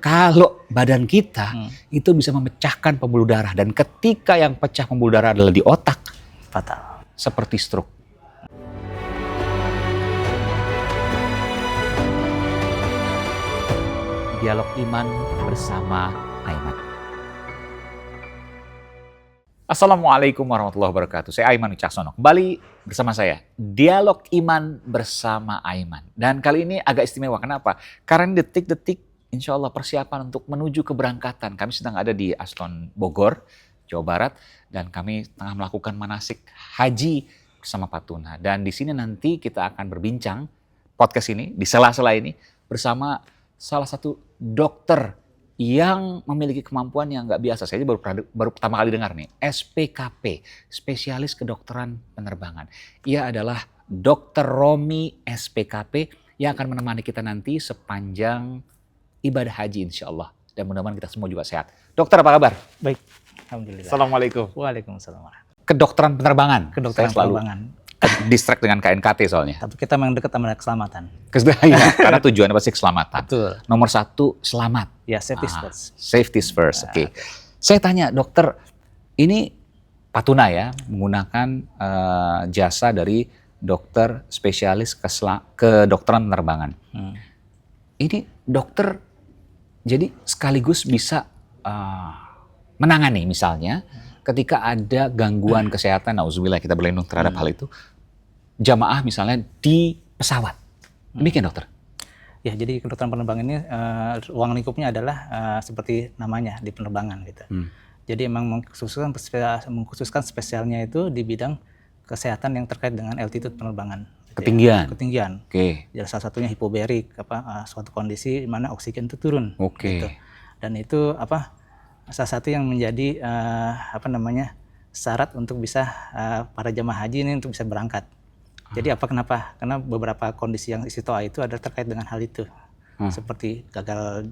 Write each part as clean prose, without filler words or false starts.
Kalau badan kita itu bisa memecahkan pembuluh darah, dan ketika yang pecah pembuluh darah adalah di otak, Fatal. seperti stroke. Dialog Iman bersama Aiman. Assalamualaikum warahmatullahi wabarakatuh. Saya Aiman Wicaksono. Kembali bersama saya, Dialog Iman bersama Aiman. Dan kali ini agak istimewa. Kenapa? Karena ini detik-detik insya Allah persiapan untuk menuju keberangkatan. Kami sedang ada di Aston Bogor, Jawa Barat. Dan kami tengah melakukan manasik haji bersama Pak Tuna. Dan di sini nanti kita akan berbincang, podcast ini, di sela-sela ini, bersama salah satu dokter yang memiliki kemampuan yang nggak biasa. Saya baru pertama kali dengar nih, SPKP, Spesialis Kedokteran Penerbangan. Ia adalah Dr. Romi SPKP yang akan menemani kita nanti sepanjang ibadah haji insya Allah. Dan mudah-mudahan kita semua juga sehat. Dokter, apa kabar? Baik, alhamdulillah. Assalamualaikum. Waalaikumsalam. Kedokteran penerbangan. Kedokteran penerbangan. Distract dengan KNKT soalnya. Tapi kita memang dekat sama keselamatan. Ya, karena tujuannya pasti keselamatan. Betul. Nomor satu, selamat. Ya, safety first. Safety first, oke. Saya tanya, dokter, ini Pak Tuna ya, menggunakan jasa dari dokter spesialis kedokteran penerbangan. Ini dokter jadi sekaligus bisa menangani misalnya ketika ada gangguan kesehatan, nauzubillah, kita berlindung terhadap hal itu, jamaah misalnya di pesawat. Demikian dokter? Ya, jadi kedokteran penerbangan ini ruang lingkupnya adalah seperti namanya di penerbangan gitu. Jadi emang mengkhususkan spesialnya itu di bidang kesehatan yang terkait dengan altitude penerbangan. Ketinggian. Ketinggian. Oke. Jadi salah satunya hipoberik, suatu kondisi di mana oksigen itu turun. Oke. Gitu. Dan itu salah satu yang menjadi syarat untuk bisa para jemaah haji ini untuk bisa berangkat. Jadi kenapa? Karena beberapa kondisi yang istiqtoa itu adalah terkait dengan hal itu. Seperti gagal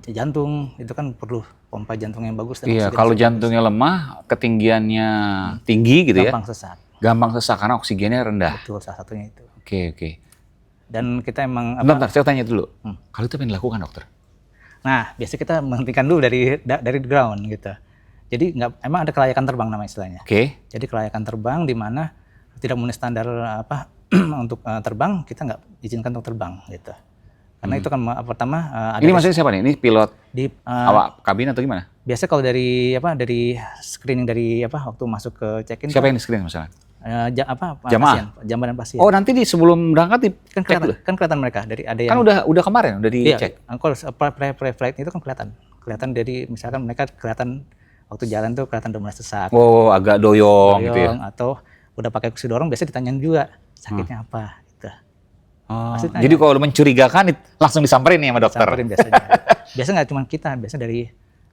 jantung, itu kan perlu pompa jantung yang bagus. Iya, kalau jantungnya lemah, ketinggiannya tinggi gitu gampang sesat. Gampang sesak karena oksigennya rendah. Betul, salah satunya itu. Oke. Dan kita emang Bentar, saya tanya dulu. Kalau itu apa yang dilakukan dokter? Nah, biasanya kita menghentikan dulu dari ground gitu. Jadi emang ada kelayakan terbang nama istilahnya. Oke. Jadi kelayakan terbang di mana tidak memenuhi standar untuk terbang, kita nggak izinkan untuk terbang gitu. Karena itu kan pertama ini maksudnya siapa nih? Ini pilot di awak kabin atau gimana? Biasanya kalau dari screening dari waktu masuk ke check-in. Siapa yang di screening misalnya? Jamaah dan pasien. Oh, nanti sebelum berangkat kan kelihatan mereka dari ada yang kan udah kemarin udah dicek. Iya, kalau pre-flight itu kan kelihatan dari misalkan mereka kelihatan waktu jalan tuh kelihatan udah mulai sesak. Oh, agak doyong gitu ya. Atau udah pakai kursi dorong, biasanya ditanyain juga sakitnya apa gitu. Jadi kalau mencurigakan langsung disamperin nih sama dokter. Disamperin biasanya. Biasanya nggak cuma kita, biasanya dari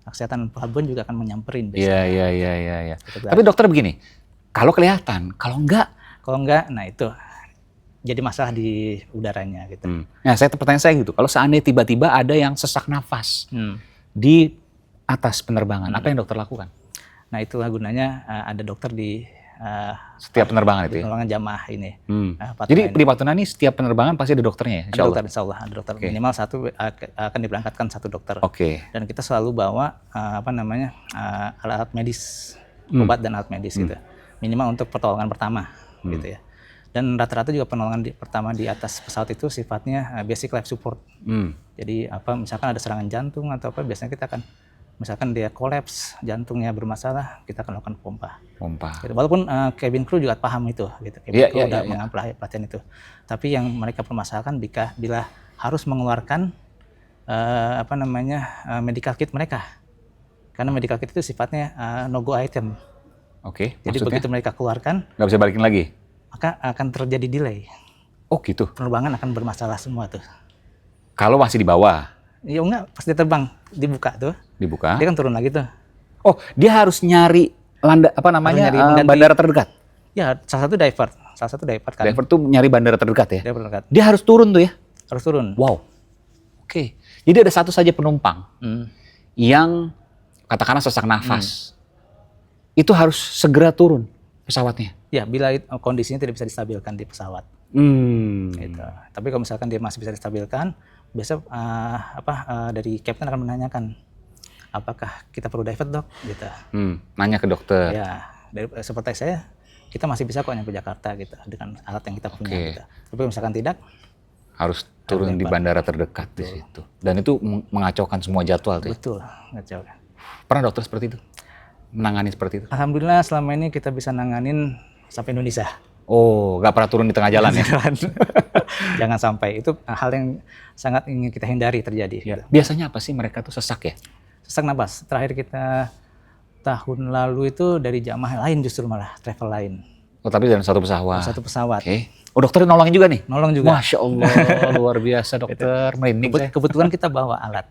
kesehatan pelabuhan juga akan menyamperin biasanya. Iya. Tapi dokter begini, kalau kelihatan, kalau enggak, nah itu jadi masalah di udaranya gitu. Nah, pertanyaan saya gitu, kalau seandainya tiba-tiba ada yang sesak nafas di atas penerbangan, apa yang dokter lakukan? Nah, itulah gunanya ada dokter di setiap penerbangan itu ya? Penerbangan jamaah ini. Jadi di Pak Tuna ini setiap penerbangan pasti ada dokternya ya? Insya Allah ada dokter. Okay. Minimal satu akan diberangkatkan satu dokter. Oke. Dan kita selalu bawa alat medis, obat dan alat medis gitu. Minimal untuk pertolongan pertama gitu ya. Dan rata-rata juga penolongan pertama di atas pesawat itu sifatnya basic life support. Jadi misalkan ada serangan jantung atau biasanya kita akan misalkan dia kolaps, jantungnya bermasalah, kita akan lakukan pompa. Gitu. Walaupun cabin crew juga paham itu, gitu. Cabin crew udah mengambil pelatihan itu. Tapi yang mereka permasalahkan bila harus mengeluarkan medical kit mereka, karena medical kit itu sifatnya no go item. Oke. Jadi begitu mereka keluarkan, nggak bisa balikin lagi, maka akan terjadi delay. Oh gitu. Penerbangan akan bermasalah semua tuh. Kalau masih di bawah? Ya enggak, pas dia terbang dibuka tuh. Dibuka. Dia kan turun lagi tuh. Oh, dia harus nyari bandara terdekat. Ya, salah satu diver kan. Diver tuh nyari bandara terdekat ya. Diver terdekat. Dia harus turun tuh ya. Harus turun. Wow. Oke. Jadi ada satu saja penumpang yang katakanlah sesak nafas. Itu harus segera turun pesawatnya. Ya, bila kondisinya tidak bisa distabilkan di pesawat. Gitu. Tapi kalau misalkan dia masih bisa distabilkan, biasa dari kapten akan menanyakan, apakah kita perlu divert dok? Gitu. Nanya ke dokter. Ya, seperti saya, kita masih bisa kok nyampe Jakarta gitu dengan alat yang kita punya. Gitu. Tapi misalkan tidak, harus turun di bandara terdekat di situ. Dan itu mengacaukan semua jadwal tuh. Betul, ngacau. Pernah dokter seperti itu? Menangani seperti itu? Alhamdulillah selama ini kita bisa nanganin sampai Indonesia. Oh, nggak pernah turun di tengah jalan ya? Jangan sampai, itu hal yang sangat ingin kita hindari terjadi. Ya. Gitu. Biasanya apa sih mereka tuh sesak ya? Sesak napas. Terakhir kita tahun lalu itu dari jamaah lain justru malah, travel lain. Oh, tapi dalam satu pesawat? Satu pesawat. Oke. Oh, dokter nolongin juga nih? Nolong juga. Masya Allah, luar biasa dokter. Merinding saya. Kebetulan kita bawa alat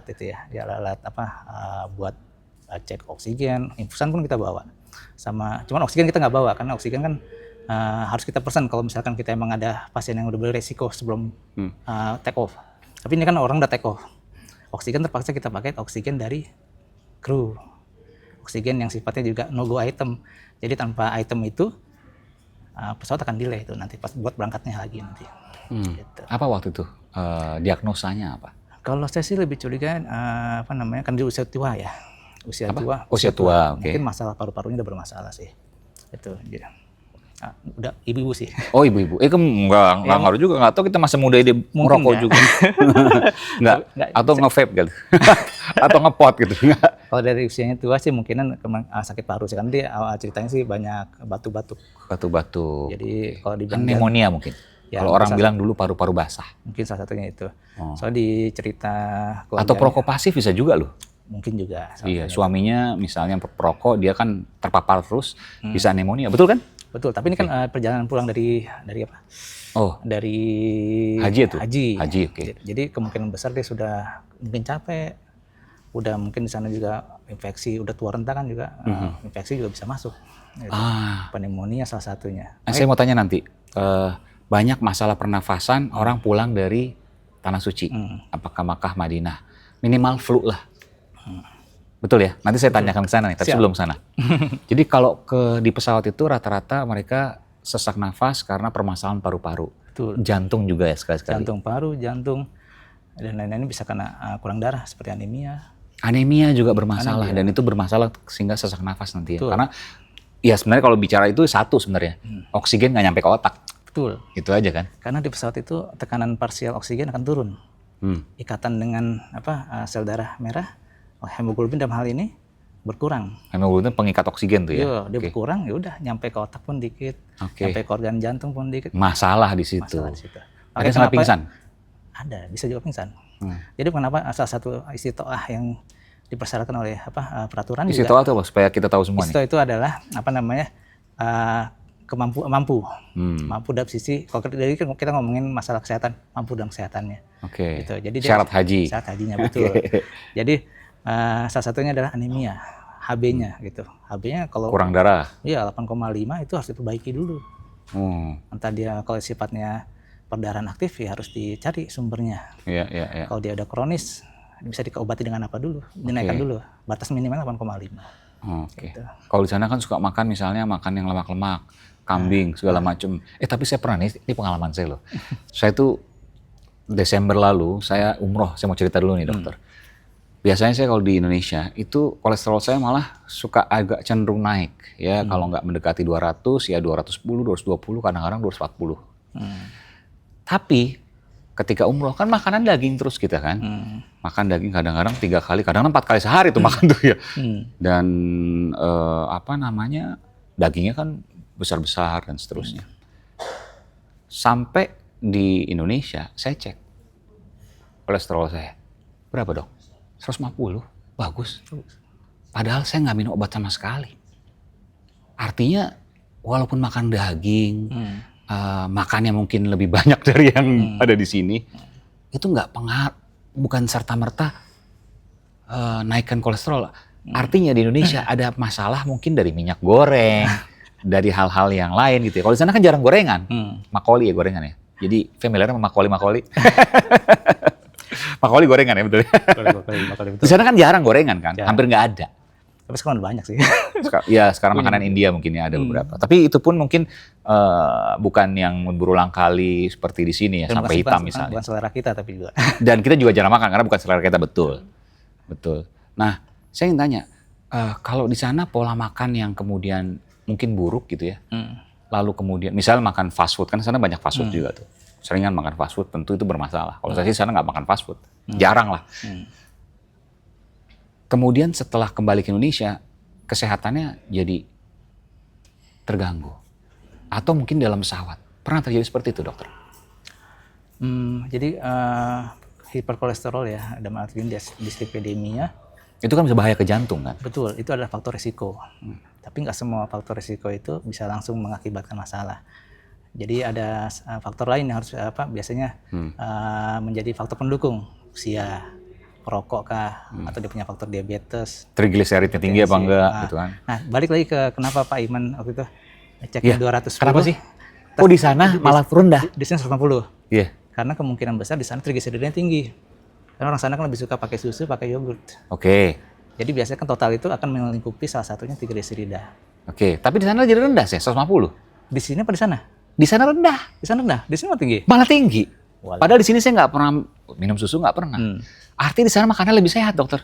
itu ya, alat buat cek oksigen, infusan pun kita bawa. Cuman oksigen kita nggak bawa, karena oksigen kan harus kita pesan kalau misalkan kita emang ada pasien yang udah beresiko sebelum take off. Tapi ini kan orang udah take off. Oksigen terpaksa kita pakai oksigen dari kru. Oksigen yang sifatnya juga no-go item. Jadi tanpa item itu pesawat akan delay itu nanti pas buat berangkatnya lagi nanti. Gitu. Apa waktu itu diagnosanya apa? Kalau saya sih lebih curiga kan di usia tua ya. Usia tua. Oke. Mungkin masalah paru-parunya udah bermasalah sih. Itu gitu. Udah ibu-ibu sih. Oh, ibu-ibu. Enggak ngaruh juga, enggak tahu kita masa muda ini merokok juga. Enggak. Atau nge-vape gitu. Atau ngepot gitu. Kalau dari usianya tua sih mungkinan sakit paru sih, kan dia ceritanya sih banyak batu-batu. Batu-batu. Jadi kalau dibilang pneumonia mungkin. Ya, kalau orang bilang dulu paru-paru basah. Mungkin salah satunya itu. Soalnya di cerita atau perokok pasif bisa juga loh. Mungkin juga. Iya, suaminya misalnya perokok, dia kan terpapar terus, bisa pneumonia, betul kan? Betul, tapi ini kan perjalanan pulang dari apa? Oh, dari haji itu? Haji, oke. Jadi kemungkinan besar dia sudah mungkin capek, udah mungkin di sana juga infeksi, udah tua renta kan juga, infeksi juga bisa masuk. Gitu. Pneumonia salah satunya. Saya mau tanya nanti, banyak masalah pernafasan orang pulang dari Tanah Suci, apakah Makkah, Madinah, minimal flu lah. Betul ya? Nanti saya tanyakan ke sana nih, tapi sebelum sana. Jadi kalau di pesawat itu rata-rata mereka sesak nafas karena permasalahan paru-paru. Betul. Jantung juga ya sekali-sekali. Jantung, paru, jantung, dan lain-lain bisa kena kurang darah seperti anemia. Anemia juga bermasalah, dan itu bermasalah sehingga sesak nafas nanti ya. Karena ya sebenarnya kalau bicara itu satu sebenarnya, oksigen nggak nyampe ke otak. Betul. Itu aja kan? Karena di pesawat itu tekanan parsial oksigen akan turun. Ikatan dengan sel darah merah, hemoglobin dalam hal ini berkurang. Hemoglobin pengikat oksigen tuh ya? Iya, dia berkurang, ya udah nyampe ke otak pun dikit, nyampe ke organ jantung pun dikit. Masalah di situ. Ada Makanya sampai pingsan? Ada, bisa juga pingsan. Jadi kenapa salah satu istitoah yang dipersyaratkan oleh peraturan istitoah itu apa? Supaya kita tahu semua istitoah itu adalah mampu dalam sisi, kalau dari kita ngomongin masalah kesehatan, mampu dalam kesehatannya. Oke. Gitu. Jadi syarat haji. Syarat hajinya betul. Jadi salah satunya adalah anemia, HB-nya gitu. HB-nya kalau kurang darah. Iya, 8,5 itu harus diperbaiki dulu. Entah dia kalau sifatnya perdarahan aktif ya harus dicari sumbernya. Iya. Kalau dia udah kronis bisa diobati dengan apa dulu? Dinaikkan dulu. Batas minimal 8,5. Oke. Gitu. Kalau di sana kan suka makan misalnya makan yang lemak-lemak, kambing segala macam. Tapi saya pernah ini pengalaman saya loh. Saya tuh Desember lalu saya umroh. Saya mau cerita dulu nih dokter. Biasanya saya kalau di Indonesia itu kolesterol saya malah suka agak cenderung naik ya. Kalau nggak mendekati 200 ya 210, 220, kadang-kadang 240. Tapi ketika umroh kan makanan daging terus kita kan. Makan daging kadang-kadang 3 kali, kadang-kadang 4 kali sehari tuh makan tuh ya. Dan dagingnya kan besar-besar dan seterusnya. Sampai di Indonesia saya cek kolesterol saya. Berapa dok? 150, bagus. Padahal saya nggak minum obat sama sekali. Artinya walaupun makan daging, makannya mungkin lebih banyak dari yang ada di sini, itu nggak bukan serta-merta naikkan kolesterol. Artinya di Indonesia ada masalah mungkin dari minyak goreng, dari hal-hal yang lain gitu ya. Kalau di sana kan jarang gorengan, makoli ya gorengan ya. Jadi familiar sama makoli. Makoli gorengan ya betul. Makoli, Di sana kan jarang gorengan kan, hampir nggak ada. Tapi sekarang udah banyak sih. Sekarang makanan India mungkin ya ada beberapa. Tapi itu pun mungkin bukan yang berulang kali seperti di sini ya, Dan sampai hitam bukan misalnya. selera kita tapi juga. Dan kita juga jarang makan karena bukan selera kita, betul. Nah, saya ingin tanya, kalau di sana pola makan yang kemudian mungkin buruk gitu ya, lalu kemudian misalnya makan fast food, kan di sana banyak fast food juga tuh. Seringan makan fast food, tentu itu bermasalah. Kalau saya sih sana nggak makan fast food, jarang lah. Kemudian setelah kembali ke Indonesia, kesehatannya jadi terganggu. Atau mungkin dalam pesawat. Pernah terjadi seperti itu, dokter? Jadi hiperkolesterol ya, dalam arti dislipidemia. Itu kan bisa bahaya ke jantung kan? Betul, itu adalah faktor risiko. Tapi nggak semua faktor risiko itu bisa langsung mengakibatkan masalah. Jadi ada faktor lain yang harus biasanya menjadi faktor pendukung, usia, perokok kah, atau dia punya faktor diabetes, Trigliseridnya tinggi apa enggak gitu kan. Nah, balik lagi ke kenapa Pak Iman waktu itu ceknya 210. Kenapa sih? Oh, di sana malah rendah. Di sini 150. Iya. Karena kemungkinan besar di sana trigliseridnya tinggi. Karena orang sana kan lebih suka pakai susu, pakai yogurt. Oke. Jadi biasanya kan total itu akan melingkupi salah satunya trigliserida. Oke, tapi di sana jadi rendah sih, 150. Di sini apa di sana? Di sana rendah. Di sana rendah, di sini mah tinggi. Malah tinggi. Walah. Padahal di sini saya nggak pernah minum susu, nggak pernah. Artinya di sana makannya lebih sehat, dokter.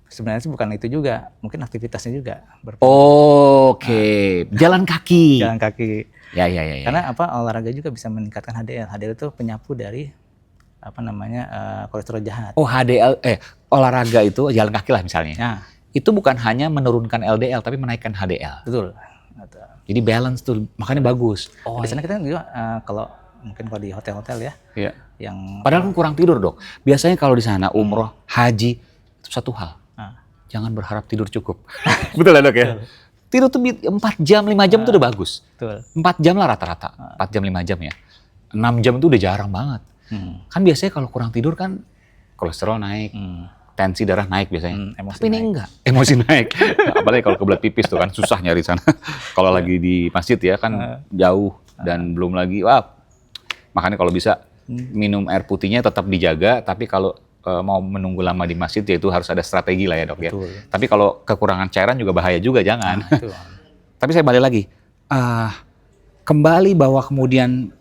Sebenarnya sih bukan itu juga, mungkin aktivitasnya juga Oke, jalan kaki. jalan kaki. Ya. Karena olahraga juga bisa meningkatkan HDL. HDL itu penyapu dari kolesterol jahat. Oh, HDL, olahraga itu jalan kaki lah misalnya. Nah, Itu bukan hanya menurunkan LDL, tapi menaikkan HDL. betul. Jadi balance tuh, makanya bagus. Di sana kita juga kalau di hotel-hotel ya, Iya. yang Padahal kan kurang tidur, dok. Biasanya kalau di sana umroh, haji, itu satu hal. Jangan berharap tidur cukup. Betul ya, dok ya? Tidur tuh 4 jam, 5 jam itu udah bagus. betul. 4 jam lah rata-rata. 4 jam, 5 jam ya. 6 jam itu udah jarang banget. Kan biasanya kalau kurang tidur kan kolesterol naik, tensi darah naik biasanya. Emosi Tapi ini naik. enggak, emosi naik. Apalagi kalau kebelat pipis tuh kan susah nyari sana. Kalau lagi di masjid ya kan jauh dan belum lagi, makanya kalau bisa minum air putihnya tetap dijaga, tapi kalau mau menunggu lama di masjid ya itu harus ada strategi lah ya, dok ya. Betul. Tapi kalau kekurangan cairan juga bahaya juga, jangan. Itu. Tapi saya balik lagi, kembali bahwa kemudian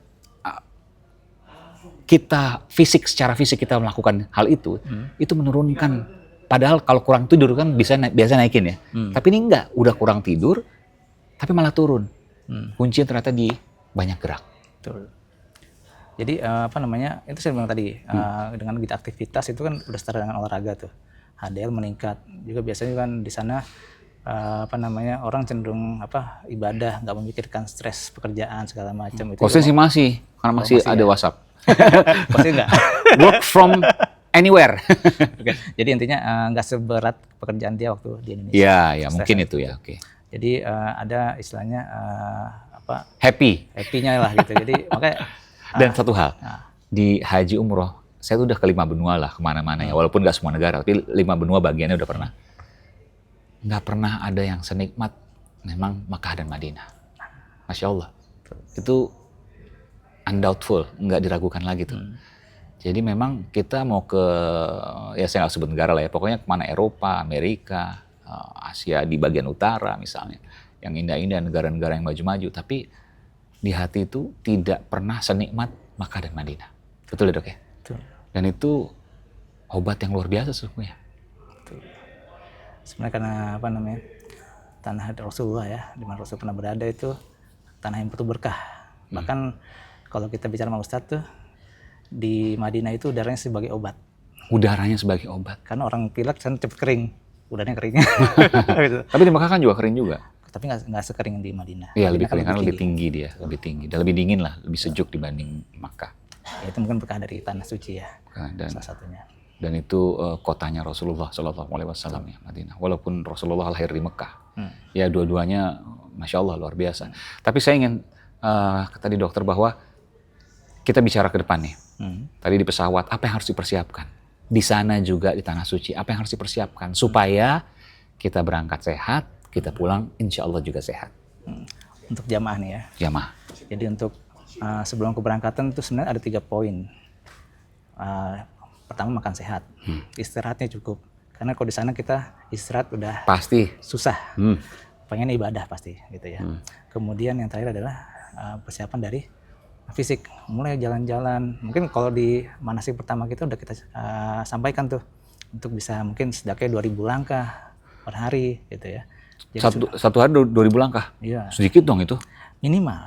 kita secara fisik kita melakukan hal itu menurunkan. Padahal kalau kurang tidur kan biasa naikin ya. Tapi ini enggak, udah kurang tidur, tapi malah turun. Kuncinya ternyata di banyak gerak. Betul. Jadi itu saya bilang tadi, dengan kita aktivitas itu kan udah setara dengan olahraga tuh. HDL meningkat. Juga biasanya kan di sana orang cenderung ibadah, nggak memikirkan stres pekerjaan segala macam. Kosnya sih masih, karena masih ada WhatsApp. Pasti enggak. Work from anywhere. Jadi intinya nggak seberat pekerjaan dia waktu di Indonesia. Iya, mungkin itu ya. Oke. Jadi ada istilahnya Happy-nya lah gitu. Jadi makanya dan satu hal, di haji umroh, saya tuh udah ke 5 benua lah, kemana-mana ya. Walaupun nggak semua negara, tapi 5 benua bagiannya udah pernah. Nggak pernah ada yang senikmat memang Makkah dan Madinah. Masya Allah. Itu undoubtful, nggak diragukan lagi tuh. Jadi memang kita mau ke, ya saya nggak sebut negara lah ya, pokoknya kemana, Eropa, Amerika, Asia di bagian utara misalnya. Yang indah-indah, negara-negara yang maju-maju, tapi di hati itu tidak pernah senikmat Makkah dan Madinah. Betul ya, dok ya? Betul. Dan itu obat yang luar biasa sesungguhnya. Betul. Sebenarnya karena tanah Rasulullah ya, di mana Rasul pernah berada itu tanah yang penuh berkah. Bahkan kalau kita bicara sama Ustadz tuh, di Madinah itu udaranya sebagai obat. Udaranya sebagai obat. Karena orang pilek kan cepet kering, udaranya kering. Gitu. Tapi di Makkah kan juga kering juga. Tapi nggak sekering di Madinah. Iya, lebih kering karena lebih tinggi dia, lebih tinggi dan lebih dingin lah, lebih sejuk dibanding Makkah. Ya, itu mungkin berkah dari tanah suci ya, Dan salah satunya. Dan itu kotanya Rasulullah SAW ya, Madinah. Walaupun Rasulullah lahir di Mekah, ya dua-duanya, masya Allah luar biasa. Tapi saya ingin tadi dokter bahwa kita bicara ke depan nih. Tadi di pesawat apa yang harus dipersiapkan? Di sana juga di tanah suci apa yang harus dipersiapkan supaya kita berangkat sehat, kita pulang insya Allah juga sehat. Untuk jamaah nih ya. Jamaah. Jadi untuk sebelum keberangkatan itu sebenarnya ada 3 poin. Pertama makan sehat, istirahatnya cukup. Karena kalau di sana kita istirahat udah Pasti. susah, Hmm. pengen ibadah pasti gitu ya. Kemudian yang terakhir adalah persiapan dari fisik, mulai jalan-jalan. Mungkin kalau di manasik pertama kita udah kita sampaikan tuh untuk bisa mungkin setidaknya 2000 langkah per hari gitu ya. Jadi Satu hari 2000 langkah. iya, Sedikit dong itu. minimal.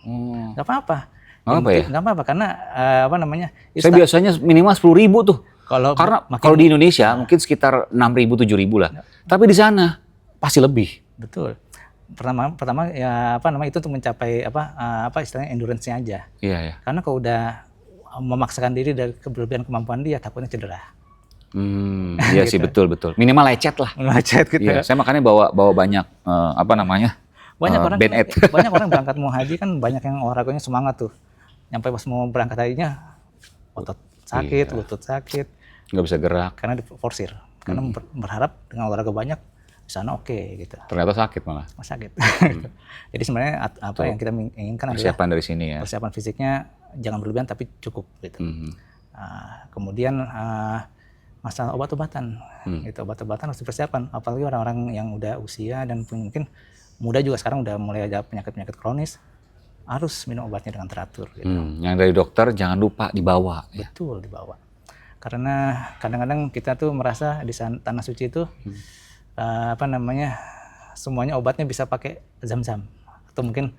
Oh. Nggak apa-apa. Nggak apa ya? Nggak apa-apa karena apa namanya? Saya biasanya minimal 10.000 tuh. Kalau Karena makin- kalau di Indonesia mungkin sekitar 6.000 7.000 lah. Tapi di sana pasti lebih. betul. Pertama ya apa namanya itu untuk mencapai apa istilahnya endurance-nya aja. Iya ya. Karena kalau udah memaksakan diri dari kelebihan kemampuan dia takutnya cedera. Iya sih betul. Minimal lecet lah. Macet gitu. Iya, saya makanya bawa banyak apa namanya? Banyak orang band aid. banyak orang berangkat mau haji kan banyak yang olahraganya semangat tuh. Nyampe pas mau berangkat hajinya otot sakit, lutut sakit Nggak bisa gerak. karena diforsir. Karena berharap dengan olahraga banyak di sana oke gitu. Ternyata sakit malah. Sakit. Jadi sebenarnya apa yang kita inginkan adalah Persiapan dari sini ya. persiapan fisiknya jangan berlebihan tapi cukup gitu. Kemudian masalah obat-obatan, gitu, obat-obatan harus dipersiapkan. Apalagi orang-orang yang udah usia dan mungkin muda juga sekarang udah mulai ada penyakit-penyakit kronis, harus minum obatnya dengan teratur. Gitu. Yang dari dokter jangan lupa dibawa. Ya. Betul dibawa. Karena kadang-kadang kita tuh merasa di tanah suci itu apa namanya semuanya obatnya bisa pakai zam-zam atau mungkin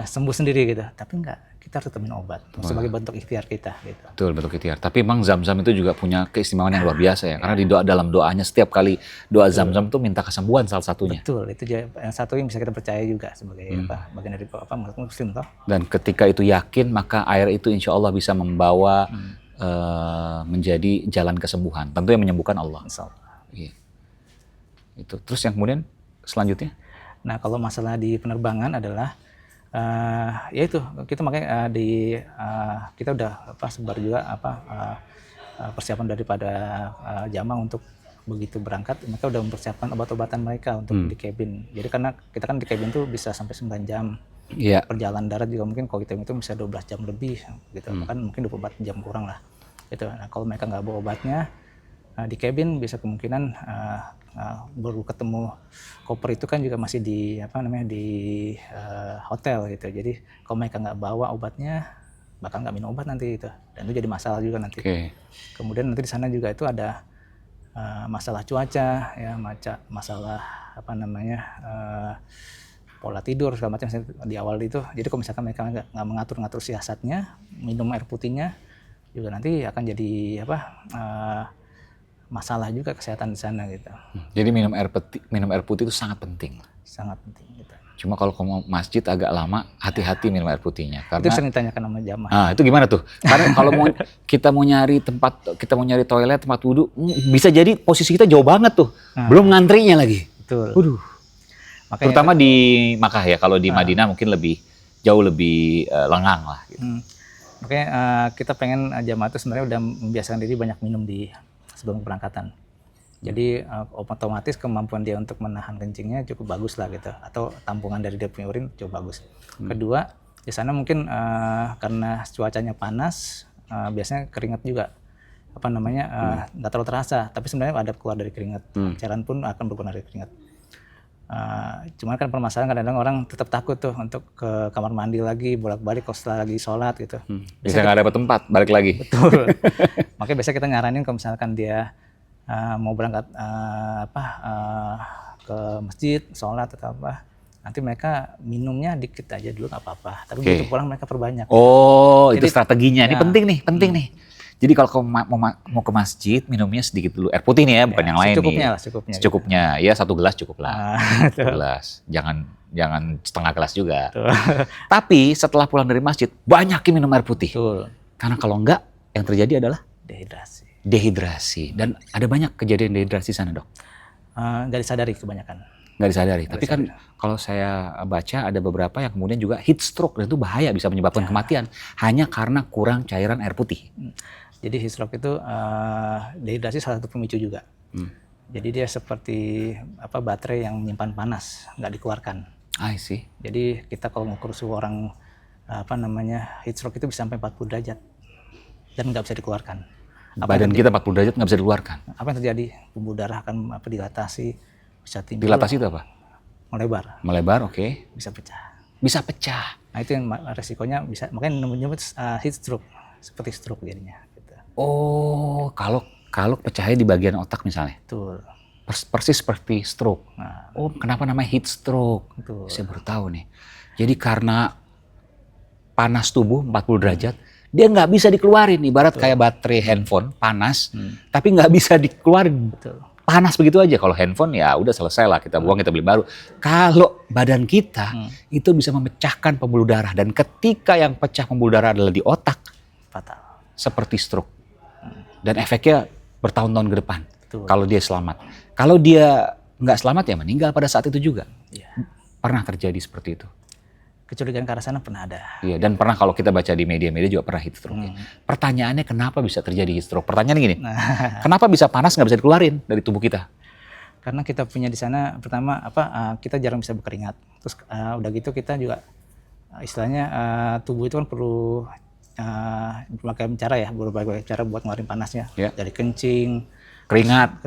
sembuh sendiri gitu. Tapi enggak, kita harus tetap minum obat sebagai bentuk ikhtiar kita gitu. Betul, bentuk ikhtiar. Tapi emang zam-zam itu juga punya keistimewaan yang luar biasa ya. Karena di dalam doanya setiap kali doa zam-zam itu minta kesembuhan salah satunya. Betul, itu yang satu yang bisa kita percaya juga sebagai bagian dari muslim toh. Dan ketika itu yakin, maka air itu insya Allah bisa membawa menjadi jalan kesembuhan. Tentu yang menyembuhkan Allah. Iya. Itu. Terus yang kemudian selanjutnya? Nah kalau masalah di penerbangan adalah ya itu kita makanya kita udah sebar juga persiapan daripada jamaah untuk begitu berangkat mereka udah mempersiapkan obat-obatan mereka untuk di cabin. Jadi karena kita kan di cabin tuh bisa sampai 9 jam. Iya. Perjalanan darat juga mungkin kalau kita itu bisa 12 jam lebih gitu. Bahkan mungkin 24 jam kurang lah. Gitu. Nah, kalau mereka nggak bawa obatnya di cabin bisa kemungkinan baru ketemu koper itu kan juga masih di hotel gitu. Jadi kalau mereka nggak bawa obatnya bakal nggak minum obat nanti itu dan itu jadi masalah juga nanti. Kemudian nanti di sana juga itu ada masalah cuaca ya, masalah pola tidur segala macam di awal itu. Jadi kalau misalkan mereka nggak mengatur siasatnya, minum air putihnya juga nanti akan jadi masalah juga kesehatan di sana gitu. Jadi minum air putih itu sangat penting. Sangat penting gitu. Cuma kalau mau masjid agak lama, hati-hati minum air putihnya. Karena itu sering ditanyakan sama jamaah. Nah, itu gimana tuh? Karena kalau kita mau nyari toilet, tempat wudhu, bisa jadi posisi kita jauh banget tuh. Belum ngantrinya lagi. Betul. Waduh. Makanya, terutama di Makkah ya, kalau di Madinah mungkin jauh lebih lengang lah. Gitu. Makanya kita pengen jamaah itu sebenarnya udah membiasakan diri banyak minum sebelum keberangkatan. Jadi otomatis kemampuan dia untuk menahan kencingnya cukup bagus lah gitu. Atau tampungan dari dia punya urin cukup bagus. Kedua, di sana mungkin karena cuacanya panas, biasanya keringat juga nggak terlalu terasa. Tapi sebenarnya ada keluar dari keringat. Cairan pun akan berkeluar dari keringat. Cuman kan permasalahan kadang-kadang orang tetap takut tuh untuk ke kamar mandi lagi bolak-balik kalau setelah lagi sholat gitu. Bisa nggak dapat tempat, balik lagi. Betul. Makanya biasa kita nyaranin kalau misalkan dia mau berangkat ke masjid, sholat atau apa, nanti mereka minumnya dikit aja dulu nggak apa-apa. Tapi begitu pulang mereka perbanyak. Oh, itu strateginya. Ini penting nih. Jadi kalau kamu mau ke masjid, minumnya sedikit dulu. Air putih nih ya, bukan yang lain nih. Secukupnya. Ya 1 gelas cukup lah. 1 gelas. Jangan setengah gelas juga. Tapi setelah pulang dari masjid, banyakin minum air putih. Betul. Karena kalau enggak, yang terjadi adalah dehidrasi. Dan ada banyak kejadian dehidrasi sana, Dok. Nggak disadari kebanyakan. Tapi kan kalau saya baca ada beberapa yang kemudian juga heat stroke. Dan itu bahaya, bisa menyebabkan kematian. Hanya karena kurang cairan air putih. Jadi heat stroke itu dehidrasi salah satu pemicu juga. Jadi dia seperti baterai yang menyimpan panas, nggak dikeluarkan. I see. Jadi kita kalau ngukur suhu orang heat stroke itu bisa sampai 40 derajat dan nggak bisa dikeluarkan. Badan kita 40 derajat nggak bisa dikeluarkan. Apa yang terjadi? Pembuluh darah akan dilatasi, bisa timbul. Dilatasi itu apa? Melebar. Melebar, oke. Bisa pecah. Bisa pecah. Nah itu yang resikonya bisa, makanya nyebut heat stroke, seperti stroke jadinya. Gitu. Oh, kalau pecahnya di bagian otak misalnya. Betul. Persis seperti stroke. Nah, Oh, kenapa namanya heat stroke? betul. Saya baru tahu nih. Jadi karena panas tubuh 40 derajat, dia nggak bisa dikeluarin. Ibarat kayak baterai handphone panas, tapi nggak bisa dikeluarin. Betul. Panas begitu aja. Kalau handphone ya udah selesai lah, kita buang, kita beli baru. Kalau badan kita itu bisa memecahkan pembuluh darah, dan ketika yang pecah pembuluh darah adalah di otak, Fatal. seperti stroke. Dan efeknya bertahun-tahun ke depan. Betul. Kalau dia selamat. Kalau dia nggak selamat ya meninggal pada saat itu juga. Iya. Pernah terjadi seperti itu. Kecurigaan ke arah sana pernah ada. Iya, dan pernah kalau kita baca di media-media juga pernah heat stroke. Ya. Pertanyaannya kenapa bisa terjadi heat stroke? Pertanyaannya gini, kenapa bisa panas nggak bisa dikeluarin dari tubuh kita? Karena kita punya di sana pertama kita jarang bisa berkeringat. Terus udah gitu kita juga istilahnya tubuh itu kan perlu berbagai cara ya, berbagai cara buat ngeluarin panasnya. Ya. Dari kencing, Keringat.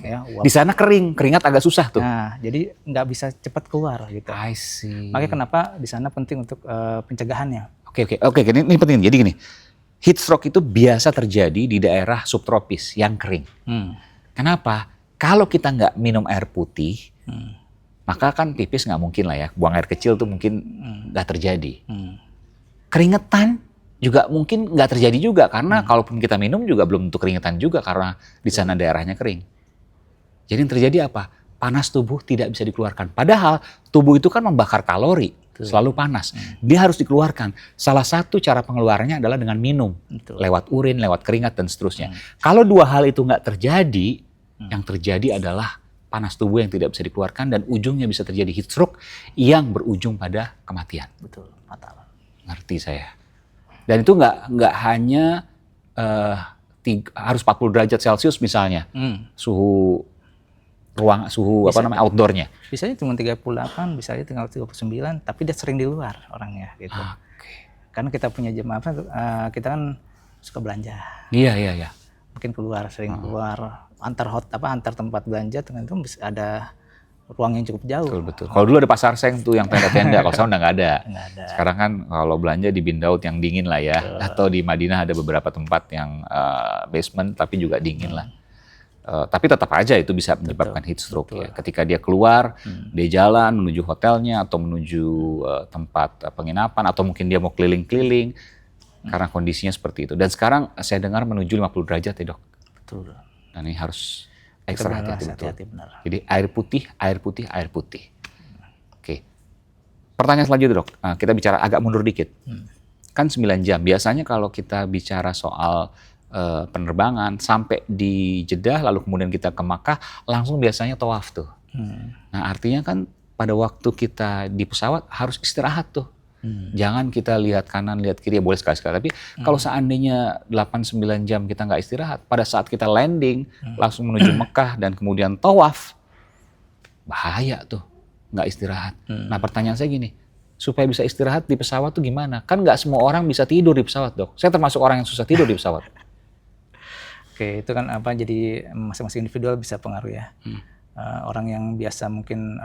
ya, uap. Di sana kering, keringat agak susah tuh. Nah, jadi nggak bisa cepat keluar gitu. I see. Makanya kenapa di sana penting untuk pencegahannya. Oke, ini penting. Jadi gini, heat stroke itu biasa terjadi di daerah subtropis yang kering. Kenapa? Kalau kita nggak minum air putih, maka kan pipis nggak mungkin lah ya. Buang air kecil tuh mungkin nggak terjadi. Keringetan juga mungkin nggak terjadi juga, karena kalaupun kita minum juga belum tentu keringetan juga karena di sana daerahnya kering. Jadi yang terjadi apa? Panas tubuh tidak bisa dikeluarkan. Padahal tubuh itu kan membakar kalori, selalu panas. Dia harus dikeluarkan. Salah satu cara pengeluarannya adalah dengan minum, lewat urin, lewat keringat dan seterusnya. Kalau dua hal itu nggak terjadi, yang terjadi adalah panas tubuh yang tidak bisa dikeluarkan dan ujungnya bisa terjadi heat stroke yang berujung pada kematian. Betul, fatal. Ngerti saya. Dan itu nggak hanya harus 40 derajat Celcius misalnya, suhu outdoornya. Bisanya cuma 38, bisanya tinggal 39, tapi dia sering di luar orangnya gitu. Karena kita punya jam kita kan suka belanja. Iya. Mungkin sering keluar antar tempat belanja dengan itu bisa ada ruang yang cukup jauh. Betul. Kalau dulu ada pasar seng tuh yang tenda-tenda, kalau sekarang udah nggak ada. Ada. Sekarang kan kalau belanja di Bindaud yang dingin lah ya, atau di Madinah ada beberapa tempat yang basement tapi juga dingin lah. Tapi tetap aja itu bisa menyebabkan heat stroke ya. Ketika dia keluar, dia jalan menuju hotelnya atau menuju tempat penginapan, atau mungkin dia mau keliling-keliling karena kondisinya seperti itu. Dan sekarang saya dengar menuju 50 derajat ya dok. Betul. Dan ini harus ekstra hati-hati. Benar. Jadi air putih. Oke. Pertanyaan selanjutnya dok, kita bicara agak mundur dikit. Kan 9 jam, biasanya kalau kita bicara soal penerbangan sampai di Jeddah lalu kemudian kita ke Makkah, langsung biasanya tawaf tuh. Nah artinya kan pada waktu kita di pesawat harus istirahat tuh. Jangan kita lihat kanan, lihat kiri, ya boleh sekali-sekali. Tapi kalau seandainya 8-9 jam kita nggak istirahat, pada saat kita landing, langsung menuju Mekah dan kemudian tawaf, bahaya tuh, nggak istirahat. Nah pertanyaan saya gini, supaya bisa istirahat di pesawat tuh gimana? Kan nggak semua orang bisa tidur di pesawat dok. Saya termasuk orang yang susah tidur di pesawat. Oke, itu kan jadi masing-masing individual bisa pengaruh ya. Orang yang biasa mungkin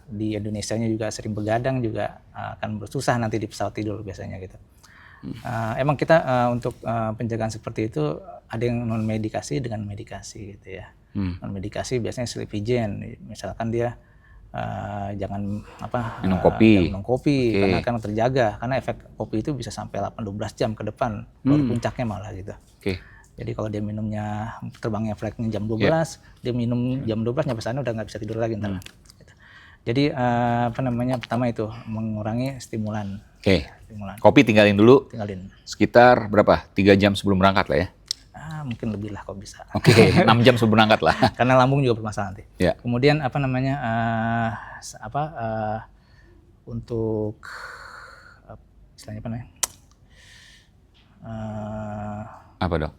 di Indonesianya juga sering begadang juga akan bersusah nanti di pesawat tidur biasanya gitu. Emang kita untuk penjagaan seperti itu ada yang non medikasi dengan medikasi gitu ya. Non medikasi biasanya sleep hygiene, misalkan dia jangan minum kopi, karena akan terjaga, karena efek kopi itu bisa sampai 8-12 jam ke depan baru puncaknya malah gitu. Jadi kalau dia minumnya, terbangnya flightnya jam 12, dia minum jam 12 nyampe sana udah nggak bisa tidur lagi ntar. Gitu. Jadi pertama itu mengurangi stimulan. Kopi tinggalin dulu. Sekitar berapa? 3 jam sebelum berangkat lah ya? Mungkin lebih lah kalau bisa. 6 jam sebelum berangkat lah. Karena lambung juga bermasalah nanti. Kemudian untuk istilahnya apa namanya? Apa dok?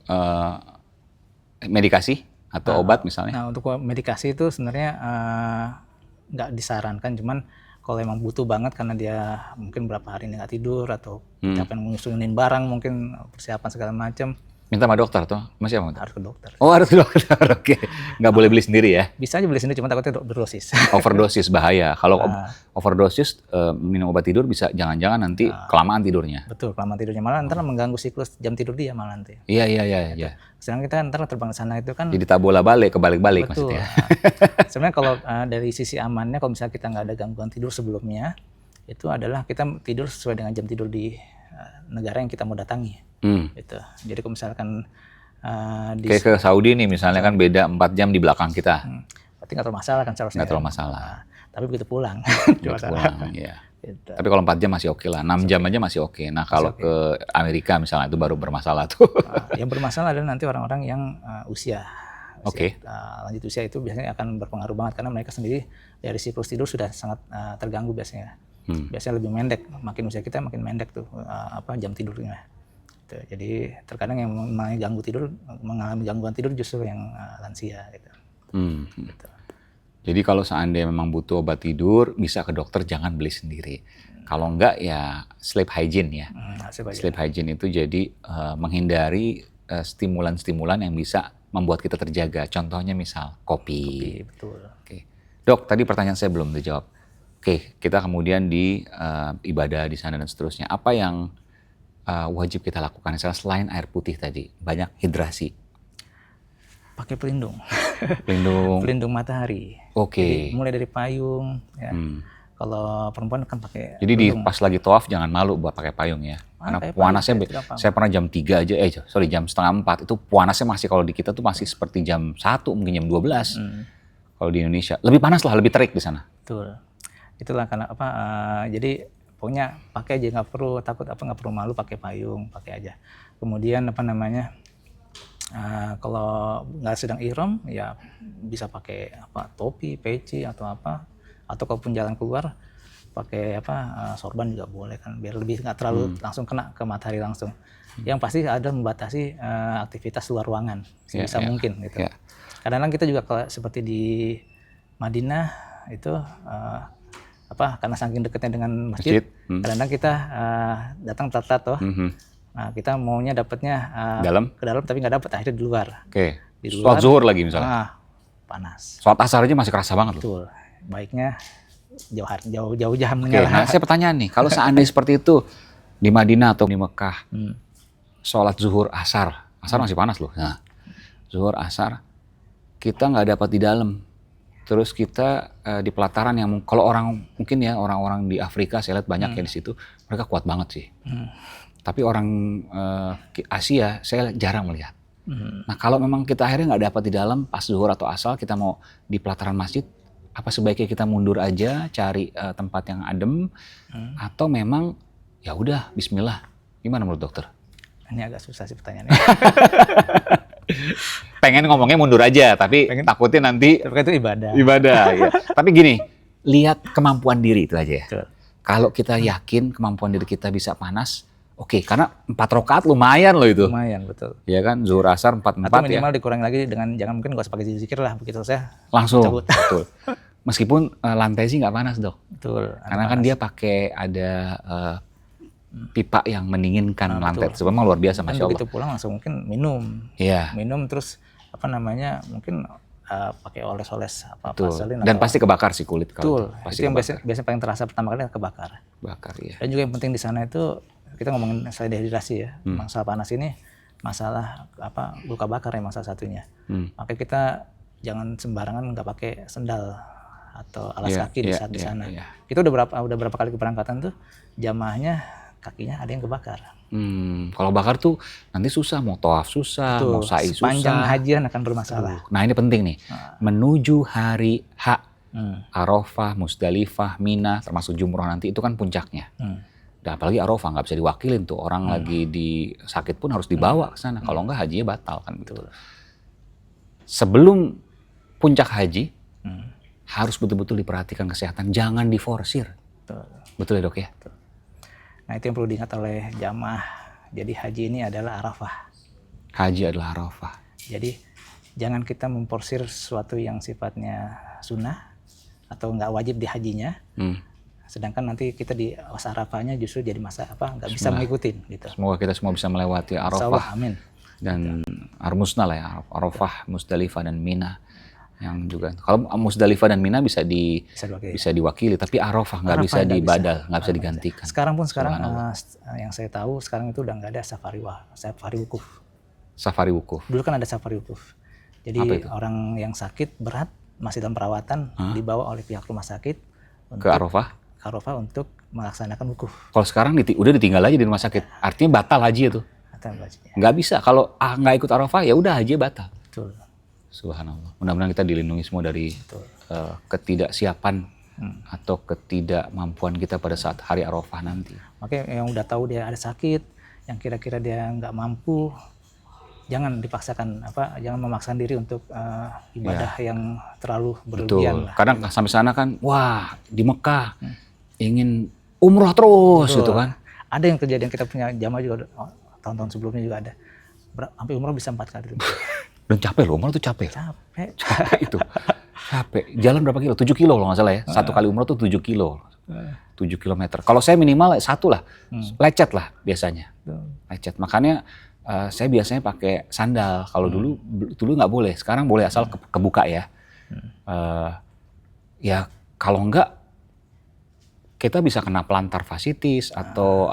Medikasi atau obat misalnya? Nah untuk medikasi itu sebenarnya nggak disarankan, cuman kalau emang butuh banget karena dia mungkin berapa hari ini nggak tidur atau capek nyusunin barang, mungkin persiapan segala macam, Minta sama dokter tuh? Masih apa? Harus ke dokter. Oh, harus ke dokter. Oke. Nggak boleh beli sendiri ya? Bisa aja beli sendiri, cuma takutnya berdosis. Overdosis bahaya. Kalau overdosis minum obat tidur bisa jangan-jangan nanti kelamaan tidurnya. Betul, kelamaan tidurnya malah ntar mengganggu siklus jam tidur dia malah nanti. Iya. Sedangkan kita ntar terbang ke sana itu kan. Jadi tak bola-balik, kebalik-balik Betul. maksudnya. Sebenarnya kalau dari sisi amannya, kalau misalnya kita nggak ada gangguan tidur sebelumnya, itu adalah kita tidur sesuai dengan jam tidur di negara yang kita mau datangi. Gitu. Jadi kalau misalkan kayak ke Saudi nih misalnya kan beda 4 jam di belakang kita. Berarti nggak terlalu masalah kan seharusnya. Nggak terlalu masalah. Tapi begitu pulang. Iya. Gitu. Tapi kalau 4 jam masih oke lah, 6 jam aja masih oke. Nah kalau ke Amerika misalnya itu baru bermasalah tuh. Yang bermasalah adalah nanti orang-orang yang usia. Oke. Lanjut usia itu biasanya akan berpengaruh banget karena mereka sendiri dari siklus tidur sudah sangat terganggu biasanya. Biasanya lebih pendek, makin usia kita makin pendek tuh jam tidurnya. Jadi terkadang yang mengalami gangguan tidur justru yang lansia gitu. Gitu. Jadi kalau seandainya memang butuh obat tidur bisa ke dokter, jangan beli sendiri. Kalau enggak ya sleep hygiene ya. Sleep hygiene itu jadi menghindari stimulan-stimulan yang bisa membuat kita terjaga. Contohnya misal kopi. Betul. Oke. Dok, tadi pertanyaan saya belum dijawab. Oke, kita kemudian di ibadah di sana dan seterusnya. Apa yang wajib kita lakukan misalnya selain air putih tadi, banyak hidrasi? Pakai pelindung. Pelindung matahari. Oke. Jadi mulai dari payung ya. Kalau perempuan kan pakai Jadi pas lagi tawaf jangan malu buat pakai payung ya. Karena panasnya saya pernah jam 3 aja jam setengah 4 itu panasnya masih, kalau di kita tuh masih seperti jam 1 mungkin jam 12. Kalau di Indonesia lebih panas lah, lebih terik di sana. Betul. Itulah karena jadi pokoknya pakai aja, nggak perlu takut nggak perlu malu, pakai payung, pakai aja. Kemudian kalau nggak sedang ihram ya bisa pakai topi, peci atau kalaupun jalan keluar pakai sorban juga boleh kan, biar lebih nggak terlalu langsung kena ke matahari langsung. Yang pasti ada membatasi aktivitas luar ruangan sebisa mungkin gitu. Kadang-kadang kita juga kalau seperti di Madinah itu karena saking dekatnya dengan masjid. Kadang-kadang kita datang telat toh. Nah, kita maunya dapatnya ke dalam tapi nggak dapat, akhirnya di luar. Oke. Sholat zuhur lagi misalnya. Panas. Sholat asar aja masih kerasa banget loh. Betul. Baiknya jauh jam. Oke, nah saya pertanyaan nih, kalau seandainya seperti itu di Madinah atau di Mekah, sholat zuhur asar masih panas loh. Nah, zuhur asar kita nggak dapat di dalam. Terus kita di pelataran yang kalau orang-orang di Afrika saya lihat banyak ya di situ, mereka kuat banget sih. Tapi orang Asia saya jarang melihat. Nah kalau memang kita akhirnya nggak dapat di dalam pas zuhur atau asar, kita mau di pelataran masjid, apa sebaiknya kita mundur aja cari tempat yang adem, atau memang ya udah Bismillah? Gimana menurut dokter? Ini agak susah sih pertanyaannya. Pengen ngomongnya mundur aja, tapi takutnya nanti itu ibadah. Ya. Tapi gini, lihat kemampuan diri itu aja ya. Betul. Kalau kita yakin kemampuan diri kita bisa panas, oke, karena 4 rakaat lumayan loh itu. Lumayan, betul. Ya kan, zuhur asar 4-4 ya. Atau minimal dikurangi lagi dengan jangan, mungkin nggak usah pakai zikir lah, begitu saya langsung. cabut. Betul. Meskipun lantai sih nggak panas dok. Betul. Karena kan dia pakai ada pipa yang mendinginkan lantai. Memang luar biasa, Masya Allah. Begitu pulang langsung mungkin minum. Iya. Minum terus mungkin pakai oles-oles vaselin. Dan pasti kebakar sih kulit kalau. Betul. Itu yang biasanya paling terasa pertama kali kebakar. Bakar ya. Dan juga yang penting di sana itu kita ngomongin masalah dehidrasi ya. Masalah panas ini masalah luka bakar yang salah satunya. Maka kita jangan sembarangan nggak pakai sendal atau alas kaki di saat di sana. Kita udah berapa kali keberangkatan tuh jamaahnya kakinya ada yang kebakar. Kalau bakar tuh nanti susah, mau tawaf susah, mau sa'i susah. Sepanjang hajian akan bermasalah. Nah ini penting nih, menuju hari H, Arafah, Musdalifah, Mina, termasuk Jumroh nanti itu kan puncaknya. Dan apalagi Arafah nggak bisa diwakilin tuh, orang lagi di sakit pun harus dibawa ke sana. Kalau nggak hajinya batal kan gitu. Sebelum puncak haji, harus betul-betul diperhatikan kesehatan, jangan diforsir. Betul ya dok ya? Betul. Nah itu yang perlu diingat oleh jamaah. Jadi haji ini adalah Arafah. Haji adalah Arafah. Jadi jangan kita memporsir sesuatu yang sifatnya sunnah atau nggak wajib di hajinya. Sedangkan nanti kita di Arafahnya justru jadi nggak bisa mengikuti gitu. Semoga kita semua bisa melewati Arafah. Insyaallah, amin. Dan Musdalifah lah ya, Arafah, Musdalifah dan Mina yang juga. Kalau Musdalifah dan Mina bisa diwakili, tapi Arafah nggak bisa dibadal, nggak bisa digantikan. Sekarang yang saya tahu sekarang itu udah nggak ada safari wukuf. Safari wukuf. Dulu kan ada safari wukuf. Jadi orang yang sakit berat masih dalam perawatan dibawa oleh pihak rumah sakit ke Arafah. Untuk melaksanakan wukuf. Kalau sekarang udah ditinggal aja di rumah sakit, artinya batal haji itu. Nggak bisa, kalau nggak ikut Arafah ya udah haji batal. Betul. Subhanallah. Mudah-mudahan kita dilindungi semua dari ketidaksiapan atau ketidakmampuan kita pada saat hari Arafah nanti. Makanya yang udah tahu dia ada sakit, yang kira-kira dia nggak mampu, jangan dipaksakan jangan memaksakan diri untuk ibadah yang terlalu berlebihan. Betul. Kadang sampai sana kan, wah di Mekah ingin umroh terus gitu kan. Ada yang kejadian kita punya jamaah juga tahun-tahun sebelumnya juga ada. Sampai umroh bisa 4 kali. Dan capek loh, umroh tuh capek. Capek itu. Capek. Jalan berapa kilo? 7 kilo loh nggak salah ya. Satu kali umroh tuh 7 kilo. 7 kilometer. Kalau saya minimal 1 lah. Lecet lah biasanya. Lecet. Makanya saya biasanya pakai sandal. Kalau dulu nggak boleh. Sekarang boleh asal kebuka ya. Ya kalau enggak kita bisa kena plantar fasciitis atau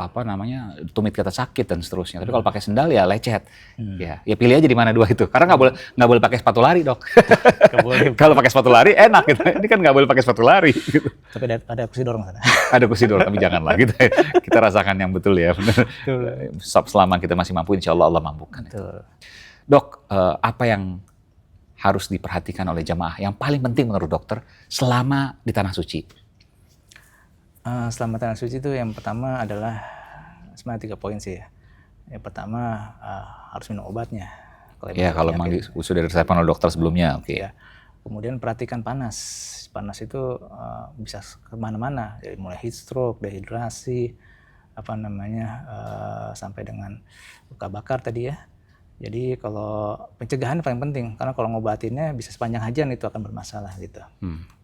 tumit kita sakit dan seterusnya. Tapi kalau pakai sendal ya lecet. Ya pilih aja di mana dua itu. Karena nggak boleh pakai sepatu lari, Dok. Kalau pakai sepatu lari enak gitu. Ini kan nggak boleh pakai sepatu lari. Gitu. Tapi ada kursi dorong sana. Ada kursi dorong, tapi janganlah gitu. Kita rasakan yang betul ya, benar. Selama kita masih mampu, insya Allah mampukan. Betul. Dok, apa yang harus diperhatikan oleh jamaah yang paling penting menurut dokter selama di tanah suci? Selama tanah suci itu yang pertama adalah sebenarnya 3 poin sih ya. Yang pertama harus minum obatnya. Kalau memang sudah diresepkan oleh dokter sebelumnya, oke. Ya. Kemudian perhatikan panas. Panas itu bisa kemana-mana, dari mulai heat stroke, dehidrasi, sampai dengan luka bakar tadi ya. Jadi kalau pencegahan paling penting, karena kalau ngobatinnya bisa sepanjang hajian itu akan bermasalah gitu.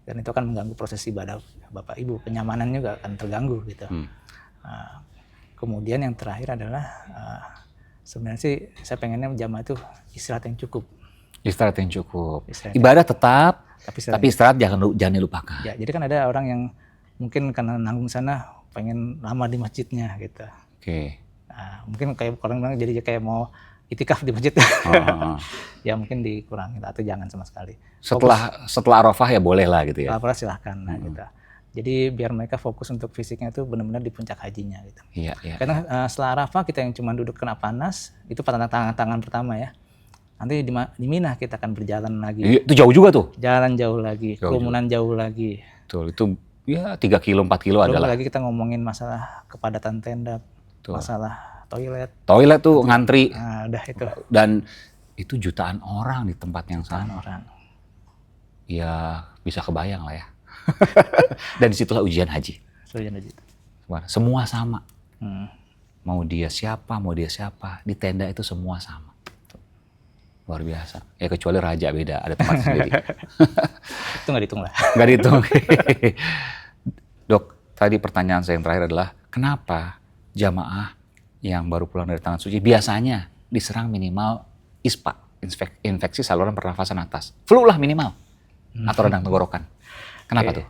Dan itu akan mengganggu proses ibadah Bapak Ibu, kenyamanan juga akan terganggu gitu. Kemudian yang terakhir adalah sebenarnya sih saya pengennya jamaah itu istirahat yang cukup. Istirahat yang cukup. Ibadah tetap, tapi istirahat jangan dilupakan. Ya, jadi kan ada orang yang mungkin karena nanggung sana pengen lama di masjidnya gitu. Oke. Mungkin kayak orang bilang jadi kayak mau itikaf di masjid. Ya mungkin dikurangi atau jangan sama sekali. Setelah Arafah ya boleh lah gitu ya. Arafah silahkan gitu. Jadi biar mereka fokus untuk fisiknya itu benar-benar di puncak hajinya gitu. Iya. Karena setelah Arafah kita yang cuma duduk kena panas, itu tangan pertama ya. Nanti di Mina kita akan berjalan lagi. Itu jauh juga tuh. Jalan jauh lagi, kerumunan jauh lagi. Betul, itu ya 3 kilo, 4 kilo adalah. Belum lagi kita ngomongin masalah kepadatan tenda, masalah toilet. Toilet tuh ngantri. Udah itu. Dan itu jutaan orang di tempat yang sama. Ya bisa kebayang lah ya. Dan disitulah ujian haji. Semua sama. Mau dia siapa, di tenda itu semua sama. Luar biasa. Ya kecuali raja beda, ada tempat sendiri. Itu nggak dihitung lah. Nggak dihitung. Dok, tadi pertanyaan saya yang terakhir adalah kenapa jamaah yang baru pulang dari tanah suci biasanya diserang minimal ISPA, infeksi saluran pernafasan atas. Flu lah minimal. Atau radang tenggorokan. Kenapa tuh?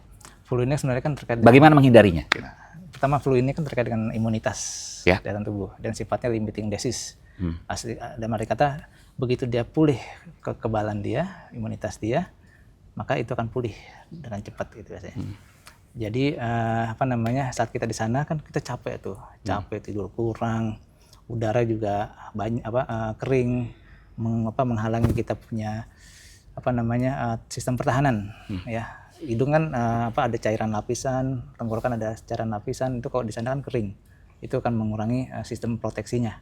Flu ini sebenarnya kan terkait bagaimana menghindarinya? Pertama, flu ini kan terkait dengan imunitas dalam tubuh dan sifatnya limiting disease. Dan mereka kata begitu dia pulih kekebalan dia, imunitas dia, maka itu akan pulih dengan cepat gitu biasanya. Jadi saat kita di sana kan kita capek tuh, tidur kurang, udara juga banyak kering, menghalangi kita punya sistem pertahanan ya. Hidung kan ada cairan lapisan, tenggorokan ada cairan lapisan, itu kalau di sana kan kering, itu akan mengurangi sistem proteksinya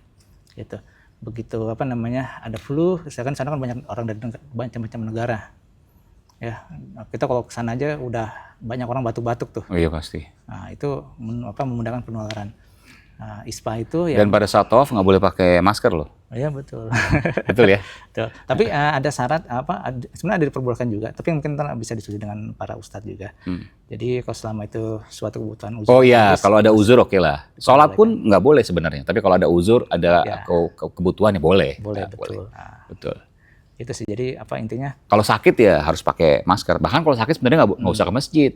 gitu. Begitu ada flu, misalkan sana kan banyak orang dari macam-macam negara. Ya, kita kalau ke sana aja udah banyak orang batuk-batuk tuh. Oh iya pasti. Nah, itu memudahkan penularan. ISPA itu ya. Dan pada saat tawaf nggak boleh pakai masker loh. Ya betul. Betul ya? Betul. Tapi ada syarat sebenarnya ada diperbolehkan juga, tapi mungkin ntar bisa diskusi dengan para ustadz juga. Jadi kalau selama itu suatu kebutuhan uzur. Oh iya, kalau ada uzur oke lah. Sholat pun nggak boleh sebenarnya, tapi kalau ada uzur, ada kebutuhan ya boleh. Boleh, Ya, betul. Betul. Itu sih, jadi intinya. Kalau sakit ya harus pakai masker. Bahkan kalau sakit sebenarnya nggak usah ke masjid.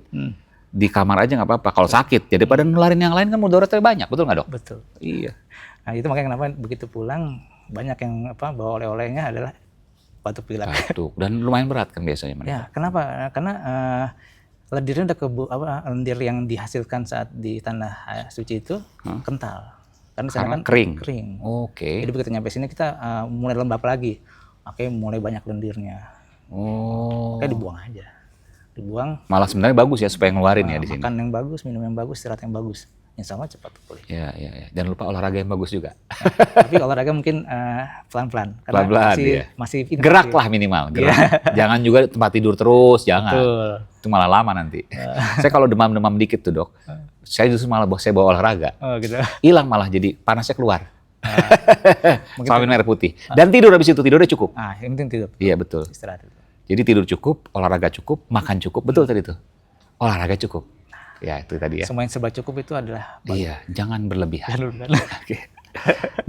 Di kamar aja nggak apa-apa. Kalau sakit, jadi pada nularin yang lain kan mudaratnya banyak, betul nggak dok? Betul. Iya. Nah itu makanya kenapa begitu pulang banyak yang bawa oleh-olehnya adalah batuk pilek. Batuk dan lumayan berat kan biasanya mereka. Ya, kenapa? Karena lendirnya udah lendir yang dihasilkan saat di tanah suci itu kental. Karena kan kering. Oke. Jadi begitu nyampe sini kita mulai lembab lagi. Oke, mulai banyak lendirnya. Oke, dibuang aja. Dibuang. Malah sebenarnya bagus ya supaya ngeluarin ya di sini. Makan yang bagus, minum yang bagus, istirahat yang bagus. Insya Allah cepat pulih. Iya. Jangan lupa olahraga yang bagus juga. Tapi olahraga mungkin pelan-pelan. Pelan-pelan masih gerak lah minimal. Gerak. Jangan juga tempat tidur terus, jangan. Betul. Itu malah lama nanti. Saya kalau demam-demam dikit tuh dok, saya justru malah saya bawa olahraga. Oh gitu. Hilang malah jadi panasnya keluar. Sama minum air putih. Dan tidur habis itu, tidurnya cukup. Yang penting tidur. Iya betul. Istirahat itu. Jadi tidur cukup, olahraga cukup, makan cukup. Betul tadi tuh. Olahraga cukup. Ya itu tadi ya. Semua yang serba cukup itu adalah iya, jangan berlebihan. Oke.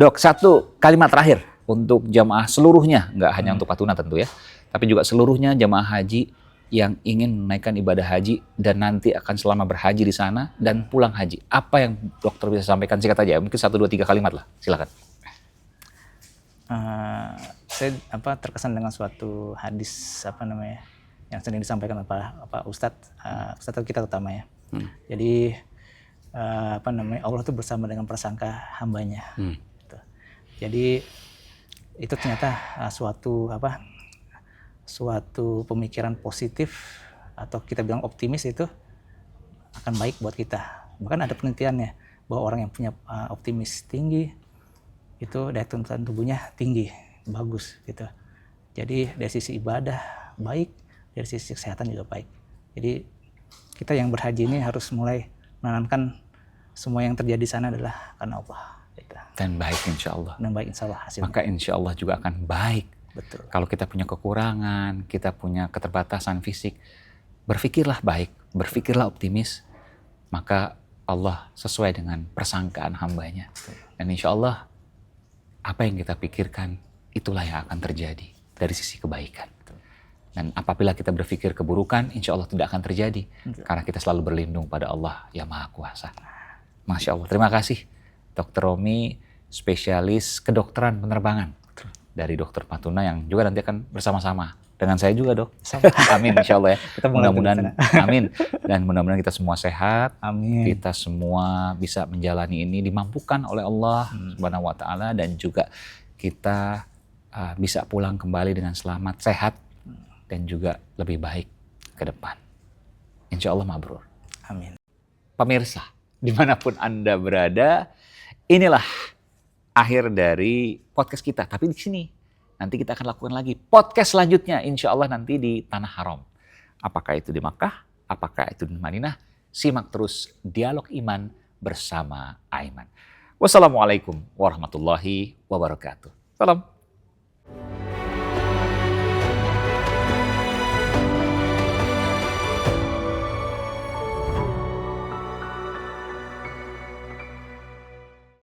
Dok, satu kalimat terakhir untuk jamaah seluruhnya, nggak hanya untuk Patuna tentu ya, tapi juga seluruhnya jamaah haji yang ingin menaikkan ibadah haji dan nanti akan selama berhaji di sana dan pulang haji. Apa yang dokter bisa sampaikan singkat aja? Mungkin 1, 2, 3 kalimat lah. Silakan. Saya terkesan dengan suatu hadis yang sering disampaikan oleh Pak Ustadz kita utama ya. Jadi Allah tuh bersama dengan prasangka hambanya. Gitu. Jadi itu ternyata suatu pemikiran positif atau kita bilang optimis itu akan baik buat kita. Bahkan ada penelitiannya bahwa orang yang punya optimis tinggi itu daya tahan tubuhnya tinggi, bagus gitu. Jadi dari sisi ibadah baik, dari sisi kesehatan juga baik. Jadi kita yang berhaji ini harus mulai menanamkan semua yang terjadi di sana adalah karena Allah. Gitu. Dan baik insya Allah. Dan baik insya Allah hasilnya. Maka insya Allah juga akan baik. Betul. Kalau kita punya kekurangan, kita punya keterbatasan fisik, berpikirlah baik, berpikirlah optimis, maka Allah sesuai dengan persangkaan hambanya. Dan insya Allah apa yang kita pikirkan itulah yang akan terjadi dari sisi kebaikan. Dan apabila kita berpikir keburukan, insya Allah tidak akan terjadi. Karena kita selalu berlindung pada Allah yang Maha Kuasa. Masya Allah. Terima kasih Dr. Romi, spesialis kedokteran penerbangan. Dari Dokter Patuna yang juga nanti akan bersama-sama. Dengan saya juga dok. Amin insya Allah ya. Mudah-mudahan, amin. Dan mudah-mudahan kita semua sehat. Amin. Kita semua bisa menjalani ini dimampukan oleh Allah Subhanahu wa Ta'ala. Dan juga kita bisa pulang kembali dengan selamat, sehat. Dan juga lebih baik ke depan. Insya Allah mabrur. Amin. Pemirsa, dimanapun Anda berada, inilah akhir dari podcast kita. Tapi di sini, nanti kita akan lakukan lagi podcast selanjutnya. Insya Allah nanti di Tanah Haram. Apakah itu di Makkah, apakah itu di Madinah. Simak terus Dialog Iman bersama Aiman. Wassalamualaikum warahmatullahi wabarakatuh. Salam.